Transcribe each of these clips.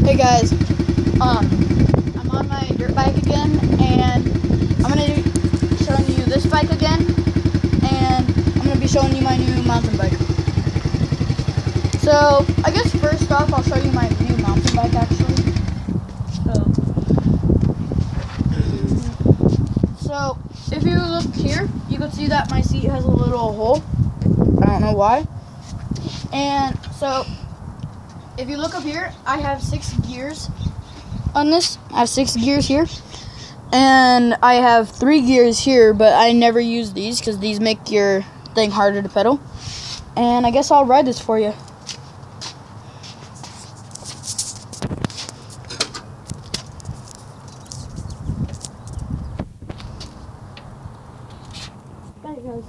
Hey guys, I'm on my dirt bike again, and I'm gonna be showing you this bike again, and I'm gonna be showing you my new mountain bike. So I guess first off, I'll show you my new mountain bike actually. So if you look here, you can see that my seat has a little hole. I don't know why. And so if you look up here, I have 6 gears on this. I have 6 gears here. And I have 3 gears here, but I never use these because these make your thing harder to pedal. And I guess I'll ride this for you. There it goes.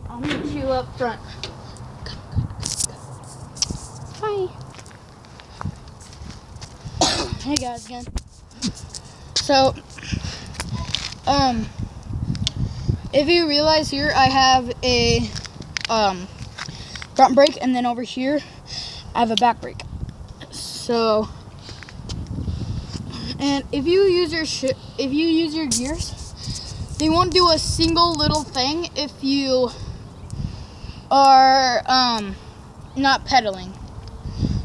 I'll meet you up front. Hi. Hey guys again. So, if you realize here, I have a front brake, and then over here, I have a back brake. So, and if you use your gears, they won't do a single little thing if you are not pedaling.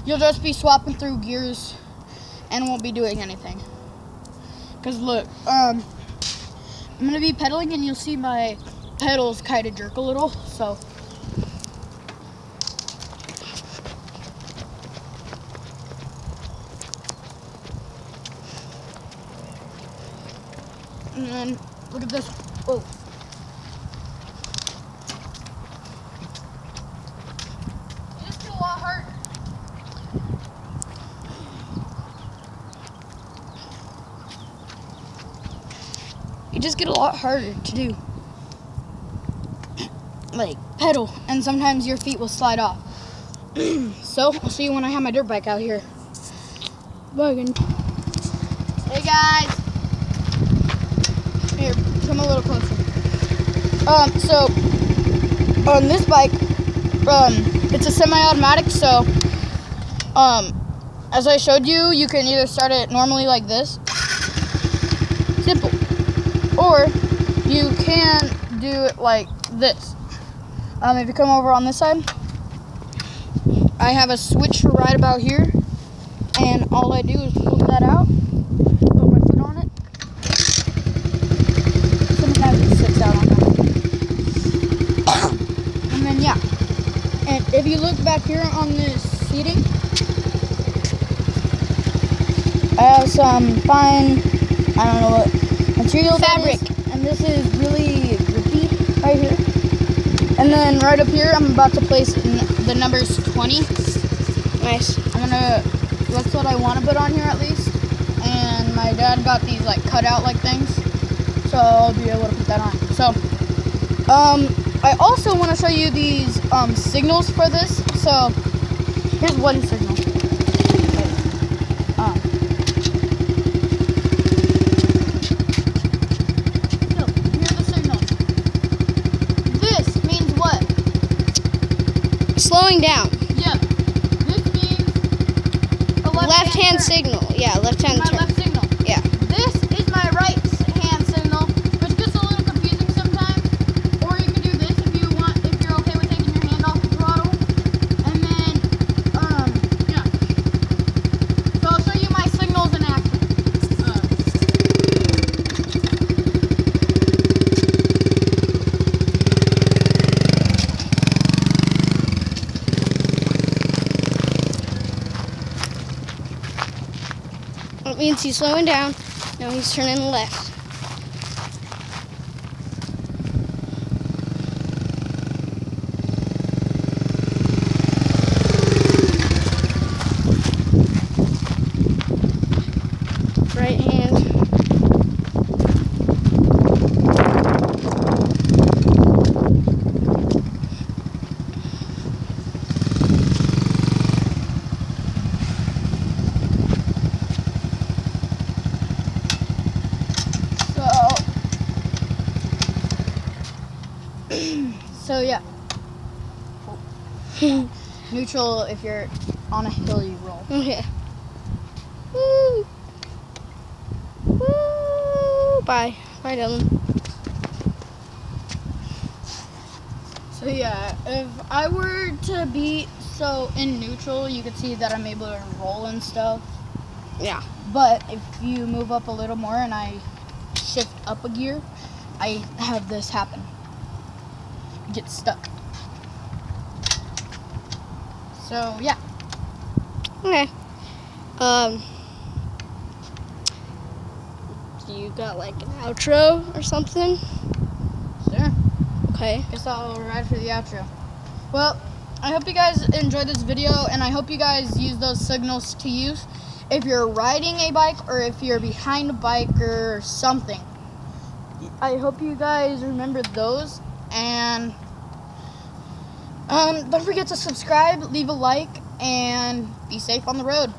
You'll just be swapping through gears and won't be doing anything. Cause look, I'm gonna be pedaling and you'll see my pedals kind of jerk a little, so. And then look at this, whoa. It just feels a lot harder. You just get a lot harder to do. Like, pedal, and sometimes your feet will slide off. So, I'll see you when I have my dirt bike out here. Bugging. Hey guys! Here, come a little closer. So, on this bike, it's a semi-automatic, so, as I showed you, you can either start it normally like this. Simple. Or you can do it like this. If you come over on this side, I have a switch right about here, and all I do is pull that out, put my foot on it. Sometimes it sits out on that. And then yeah. And if you look back here on this seating, I have some fine, I don't know what material fabric, and this is really grippy right here. And then right up here, I'm about to place the numbers 20. Nice. That's what I want to put on here at least. And my dad got these like cut out like things, so I'll be able to put that on. So, I also want to show you these signals for this. So here's one signal. Slowing down. Yeah. This means a left-hand signal. Yeah, left-hand turn. Left signal. Yeah. This is my right-hand signal, which gets a little confusing sometimes. Or you can do this if you want, if you're okay with taking your hand off the throttle. And then, yeah. So I'll show you my signals in action. That means he's slowing down. Now he's turning left. Right hand. So yeah. Neutral if you're on a hill you roll. Okay. Bye. Bye, Dylan. So yeah, if I were to be in neutral, you could see that I'm able to roll and stuff. Yeah. But if you move up a little more and I shift up a gear, I have this happen. Get stuck. So yeah. Okay. You got like an outro or something? Sure. Okay. Guess I'll ride for the outro. Well, I hope you guys enjoyed this video, and I hope you guys use those signals to use if you're riding a bike or if you're behind a bike or something. I hope you guys remember those, and don't forget to subscribe, leave a like, and be safe on the road.